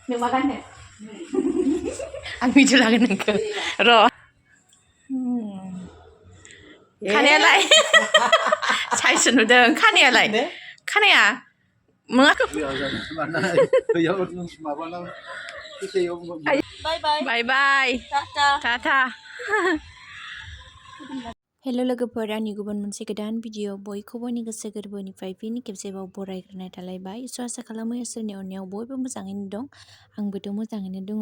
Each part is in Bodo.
Nung makan ya? Ang video lagi nengke. Ro. खानायालाय साइज नुदों खानायालाय खानाया मङाखौ बाय बाय टाटा हेल' लोगोफोर आंनि गुबुन मोनसे गोदान भिडिअ बयखौबो आंनि गोसो गोरबोनिफ्राय फिन खेबसेबाव बरायग्रोनाय थालायबाय स' आसा खालामो इसोरनि अननायाव बयबो मोजाङैनो दं आंबोथ' मोजाङैनो दङ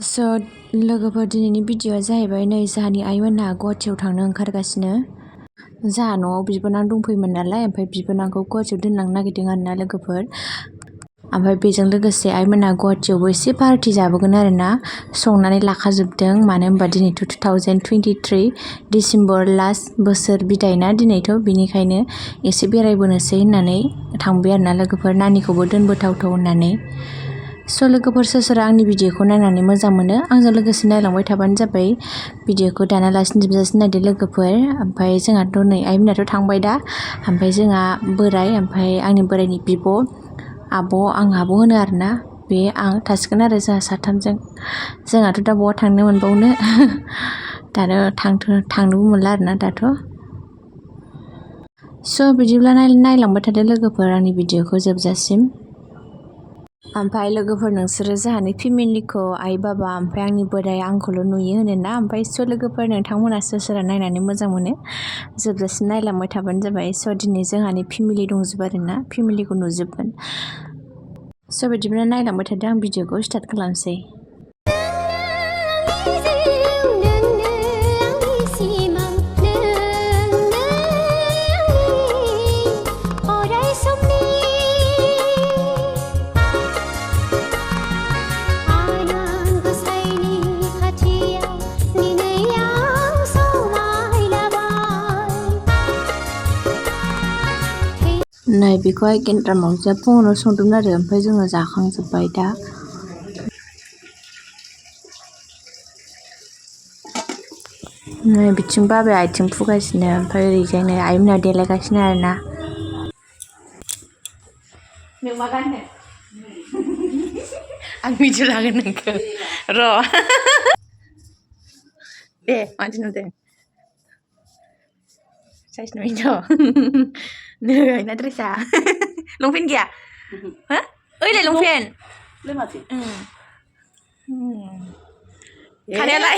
स' लोगोफोर दिनैनि भिडिअआ जाहैबाय नै जोंहानि आइमोनहा गुवाहाटियाव थांनो ओंखारगासिनो जोंहा न'आव बिबोनां दंफैयोमोन नालाय ओमफ्राय बिबोनांखौ गुवाहाटियाव दोनलांनो नागिरदों आरोना लोगोफोर ओमफ्राय बेजों लोगोसे आइमोनहा गुवाहाटियावबो एसे पार्टि जाबोगोन आरोना संनानै लाखाजोबदों मानो होनबा दिनैथ' 2023 डिसेम्बर लास्ट बोसोर बिदायना दिनैथ' बिनिखायनो एसे बेरायबोनोसै होननानै थांबाय आरोना लोगोफोर नानिखौबो दोनबोथावथाव होननानै स' लोगोफोर सोर आंनि भिडिअखौ नायनानै मोजां मोनो आंजों लोगोसे नायलांबाय थाबानो जाबाय भिडिअखौ दानालासिनो जोबजासिम नायदो लोगोफोर ओमफ्राय जोंहाथ' नै आइमोनाथ' थांबाय दा ओमफ्राय जोंहा बोराय ओमफ्राय आंनि बोरायनि बिब' आब' आं आब' होनो आरोना बे आं थासिगोन आरो जोंहा साथामजों जोंहाथ' दा बहा थांनो मोनबावनो दानो थांनोबो मोनला आरोना दाथ' स' बिदिब्ला नायलांबाय थादो लोगोफोर आंनि भिडिअखौ जोबजासिम ओमफ्राय लोगोफोर नोंसोरो जोंहानि फेमिलिखौ आइ बाबा ओमफ्राय आंनि बोराय आंखौल' नुयो होनोना ओमफ्राय स' लोगोफोर नोंथांमोना सोरबा नायनानै मोजां मोनो जोबजासिम नायलांबाय थाबानो जाबाय स' दिनै जोंहानि फेमिलि दंजोबो आरोना फेमिलिखौ नुजोबगोन स' बिदिब्ला नायलांबाय थादो आं भिडिअखौ स्टार्ट खालामसै नै बेखौहाय गेन्द्रा मावजिया फुङावनो संदोंमोन आरो ओमफ्राय जोङो जाखांजोब्बाय दा नै बिथिं बाबाया आथिं फुगासिनो ओमफ्राय ओरैजाय नै आइमोना देलायगासिनो आरोना Nung makan ya? आं भिडिअ लागोन नोंखौ र' दे मानसि नुदों साइज नुयोथ' नै आंना ड्रेसा लंपेन्ट गैया हो ओइलाय लंपेन्ट खानायालाय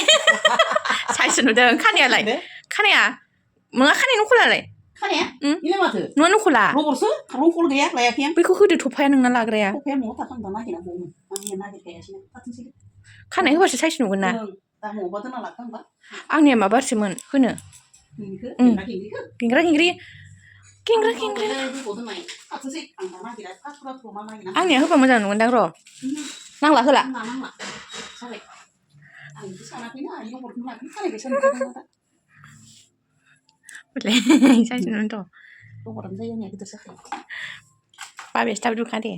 साइज नुदों खानायालाय खानाया मङा खानाय नखलालाय खानाया इलाय माथो नङा नखला रबरसो रंखल गैया लायाखै आं बेखौ होदो थफाया नोंना लाग्राया थफाया न'आव थाखांबा नागिरनांगौमोन आं नागिरखायासै थाथोंसै खानाय होबासो साइज नुगोन ना दा न'आवबा दोनना लाखांबा आंनिया माबासोमोन होनो गेंग्रा गेंग्रि आंनिया होबा मोजां नुगोनदां र' नांला होला साइज नुनोथ' बाबायासो दाबो दुखा दे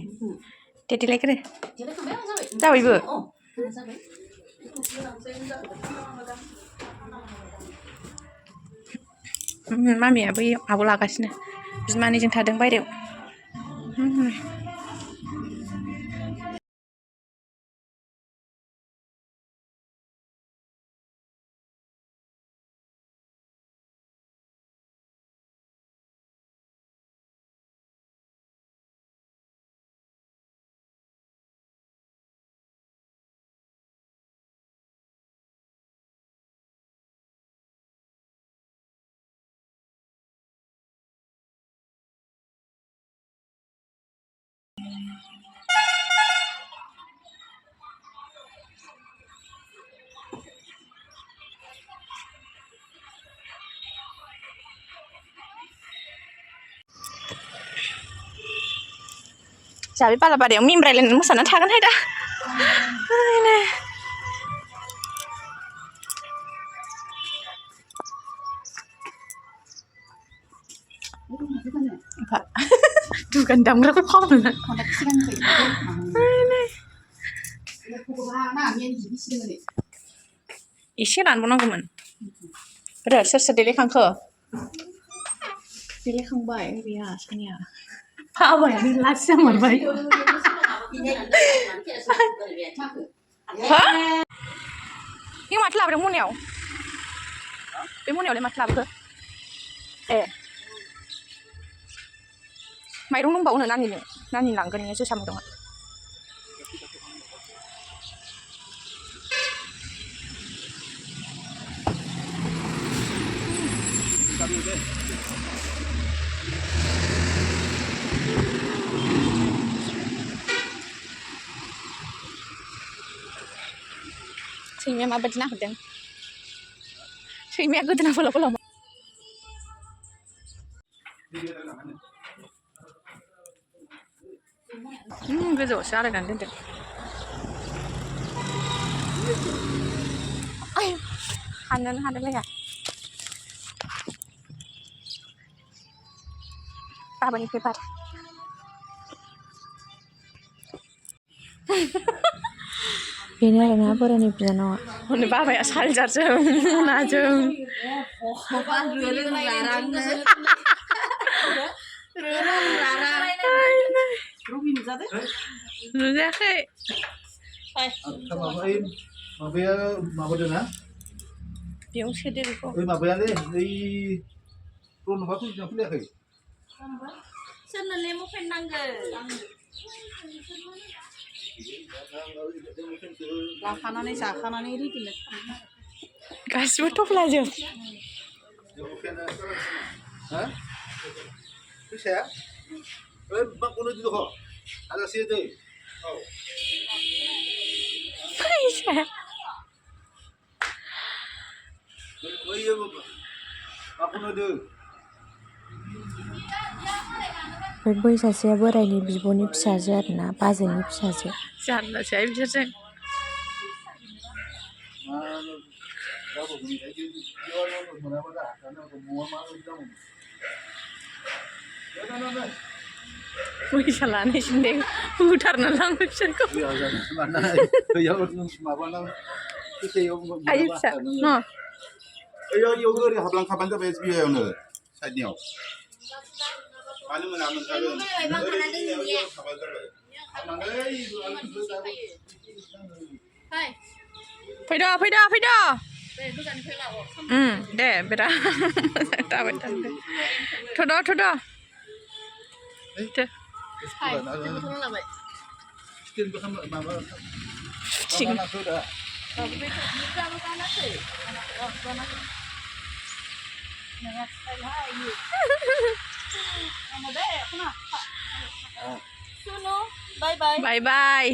देलायग्रो जाबायबो मामिया बै आब' लागासिनो बिमानैजों थादों बायहेरायाव जाबे बालाबारियाव मिमरायलायनानै मोसानानै थागोनहाय दा दुगान दामग्राखौ फावनो एसे रानबावनांगौमोन र' सोर देलायखांखो देलायखांबाय गैया सानिया बाबायानो लास्ट जामारबाय hả nhưng mà làm được mua nẻo cái mua nẻo để mà làm được ê mày đúng bầu nữa nan nhìn lặng cái này chưa xong rồi Sini mah betul nak deng. Sini aku tenang pulau. Gue jauh sekali kan deng. Ay, hanan lagi ya. Apa nih paper? Ini ada apa nih piano? Ini bapak ya saljar jeng, mana jeng? Sudah ke? Biung sedih kok. Senangnya mau penang ke? लाखानानै जाखानानै रिदिमेट गासिबो थफ्लाजों ha फैसाया ओइ बाखौनो दिदख आलासि दै औ फैसा बैयो बाखौनो दो बै सासेया बोरायनि बिब'नि फिसाजो आरोना बाजैनि फिसाजो जानोसै बिसोरजों फैसा लानायसिनो दे बुथारना लाङो बिसोरखौ आइ फिसा ओइयाव ओरै हाबलांखाबानो जाबाय एसबिआइआवनो साइडनियाव मानो मोना मोनखागोन फैद' दे बेरा थाबाय थ'द' Bye bye.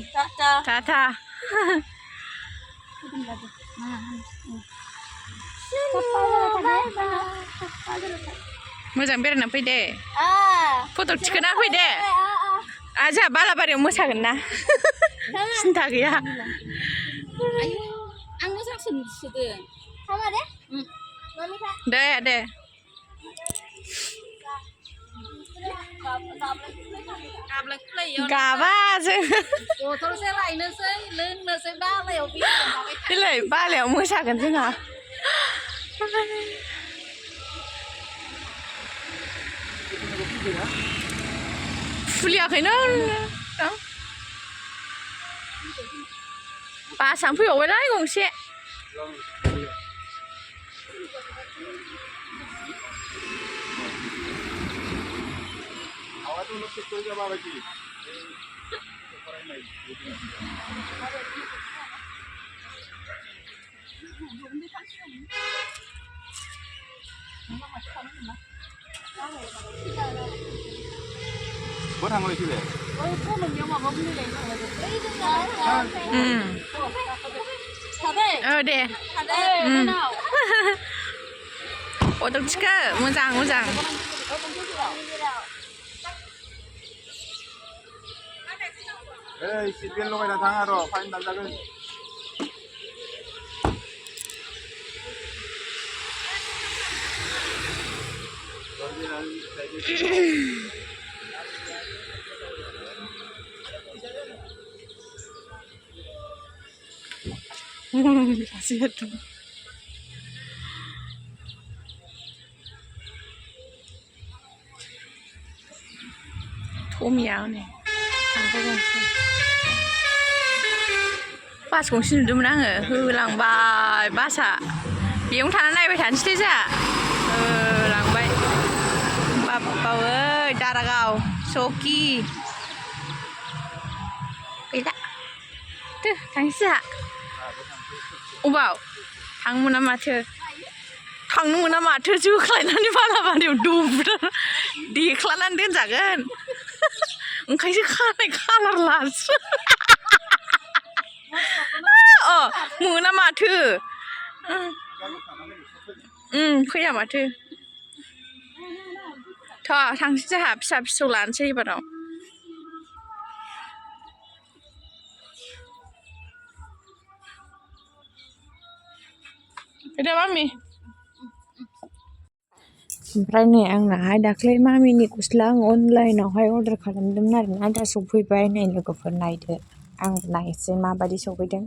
Tata. मोजां बेरायना फै दे फट' थिखोना फै दे जोंहा बालाबारियाव मोसागोन ना सिन्था गैया आं मोजांसो नुसोदों हामा दे दे गाबा जों बथलसे लायनोसै लोंनोसै बालायाव बिलाय बालायाव मोसागोन जोंहा फुलियाखैनो बासानो फैबावबायलाय गंसे 뭐 한 거지 왜? दे फट' थिखो मोजां 에이 시트벨 로가이나 당하러 파인 달라근 kasihan tuh Thua mèo này. Thằng có con बास गंसे नुदोंमोन आङो होलांबाय बासआ बेयावनो थाना नायबाय थानोसै जोंहा लांबाय बाबावै दारागाव सकि गैला थांसै जोंहा अबाव थांनो मोना माथो जोख्लायनानै बालाबारियाव दुबुर देख्लानानै दोनजागोन ओंखायसो खानाय कालार लासो अ मोना माथो फैया माथो थांसै जोंहा फिसा फिसौ लानोसै एबाराव दे मामि ओमफ्राय नै आंनाहाय दाख्लै मामिनि गस्ला आं अनलाइनावहाय अर्डार खालामदोंमोन आरोना दा सफैबाय नै लोगोफोर नायदो आंबो नायसै माबायदि सफैदों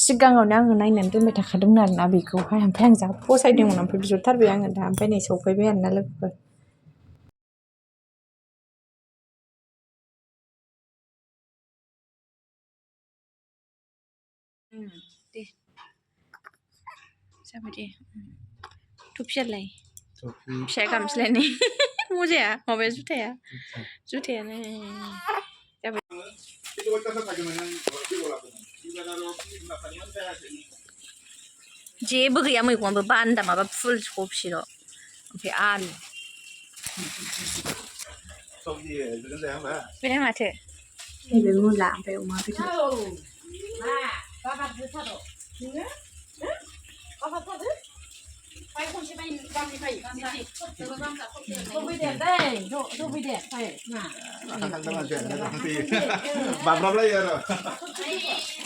सिगाङावनो आङो नायनानै दोनबाय थाखादोंमोन आरोना बेखौहाय ओमफ्राय आं जा फसायदोंमोन ओमफ्राय बिहरथारबाय आङो दा ओमफ्राय नै सफैबाय आरोना लोगोफोर दे जाबाय दे थफियालाय फिसा गामसलायनाय मजाया माबाया जुथायानो जाबाय जेबो गैया मैगंआबो बान्दा माबा फुल कफिल' ओमफ्राय आलु बेलाय माथो नैबे मुला ओमफ्राय अमा बेदर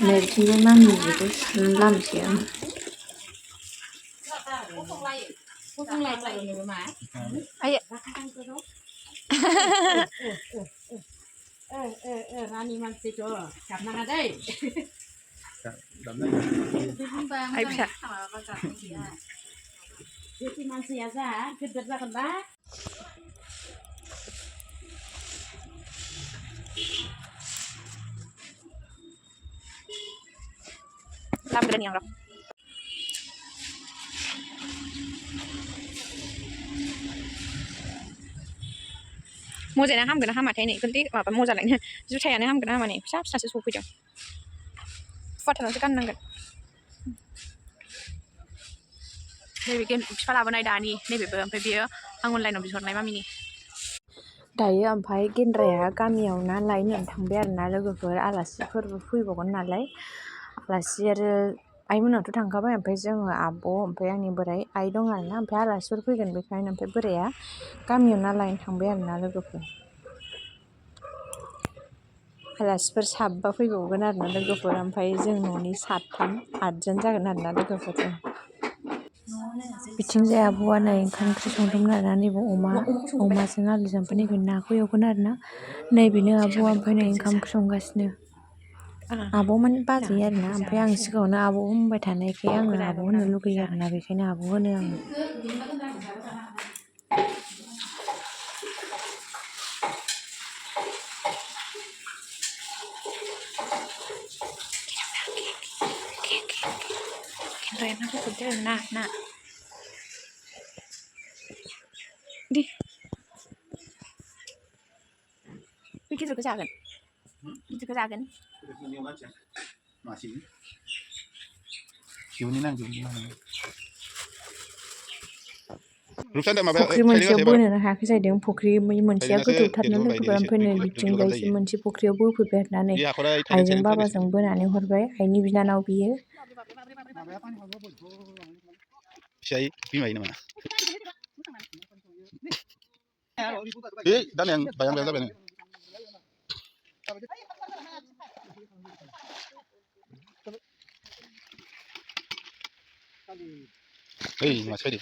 नैथिंबो मामि बेखौ लामसै आं रानि मानसिथ' गाबनाङा दै आइ फिसा बेसे मानसिया जा गिदिर जागोनबा लामग्रोनि आं र' मोजायानो हामगोन ना हामाथाय नै गोलदै माबा मोजालायनो जुथायानो हामगोन ना हामा नै फिसा फिसासो सफैदों फुवारथारनासो गाननांगोन नैबे बिफा लाबोनाय दानि नैबेबो ओमफ्राय बियो आं अनलाइनाव बिहरनाय मामिनि दायो ओमफ्राय गेन्द्राया गामियाव ना लायनो थांबाय आरोना लोगोफोर आलासिफोरबो फैबावगोन नालाय आलासि आरो आइमोनावथ' थांखाबाय ओमफ्राय जोङो आब' ओमफ्राय आंनि बोराइ आइ दं आरोना ओमफ्राय आलासिफोर फैगोन बेखायनो ओमफ्राय बोराइया गामियाव ना लायनो थांबाय आरोना लोगोफोर आलासिफोर साबा फैबावगोन आरोना लोगोफोर ओमफ्राय जों न'नि 7 8 जागोन आरोना लोगोफोर बिथिंजाय आब'आ नै ओंखाम ओंख्रि संदोंमोन आरोना नैबे अमाजों आलुजों ओमफ्राय नैबे नाखौ एवगोन आरोना नैबेनो आब'आ ओमफ्राय नै ओंखाम ओंख्रि संगासिनो आब' माने बाजै आरोना ओमफ्राय आं सिगाङावनो आब' होनबाय थानायखाय आङो आब' होननो लुगैयो आरोना बेखायनो आब' होनो आङो Rena aku kerja nak di pikir juga jagan masih ini nang फुख्रि मोनसेयाव बोनो हायाखै जाहैदों फुख्रि मोनसेया गोथौथारनो लोगोफोर ओमफ्राय नै बिथिंजायसो मोनसे फुख्रियाव बोफैबाय आरोना नै आइजों बाबाजों बोनानै हरबाय आइनि बिनानाव बियो फिसाय बिमाय नामा दा yang bayang-bayang जाबाय mas fedi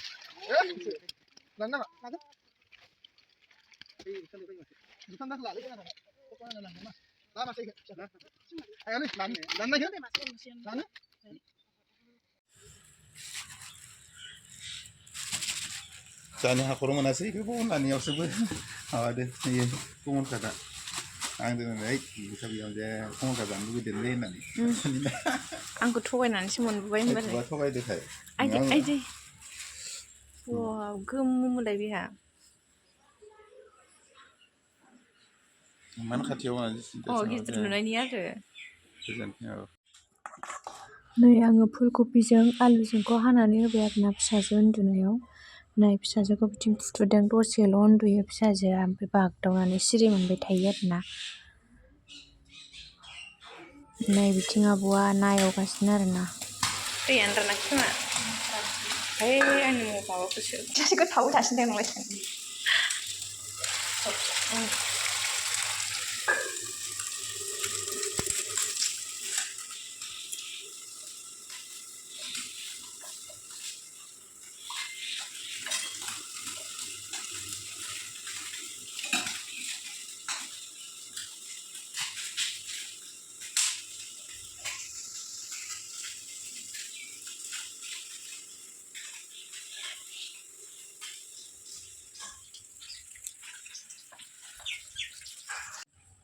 जानो हाखर मोनासै बेखौ होननानैयावसोबो माबादो नै गुबुन खोथा Ang doon ay sabi ko dyan kung ka bang gudin din na ni. आंखौ थगायनानैसो मोनबोबाय होनबालाय Buat apa itu saya? आइदि wow गोमोलाय बेहा Mana खाथियाव गिदिर नुनायनि आरो गोजाननियाव नै आङो फुलकबिजों आलुजोंखौ हानानै होबाय आरोना फिसाजो उन्दुनायाव नै फिसाजोखौ बिथिं फुथुदों दसेल' उन्दुयो फिसाजोआ ओमफ्राय बागदावनानै सिरि मोनबाय थायो आरोना नै बिथिं आब'आ ना एवगासिनो आरोना दैयानो रानाखै खोमा ओइ आंनि माबाखौसो सासे गोथाव थासिनदों नंलाय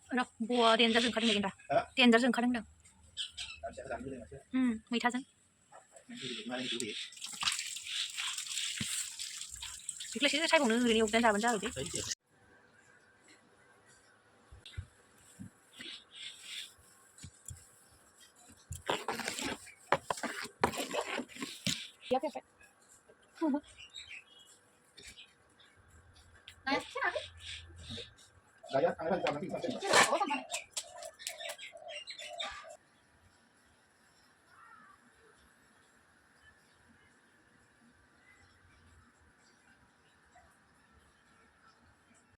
र' ब'आ देन्जारजों ओंखारदों मेगेन्दा देन्जारजों ओंखारदों होनदों मैथाजों बेखौलाय सायबावनो ओरैनो एवनानै जाबानो जाबाय दे Gaya,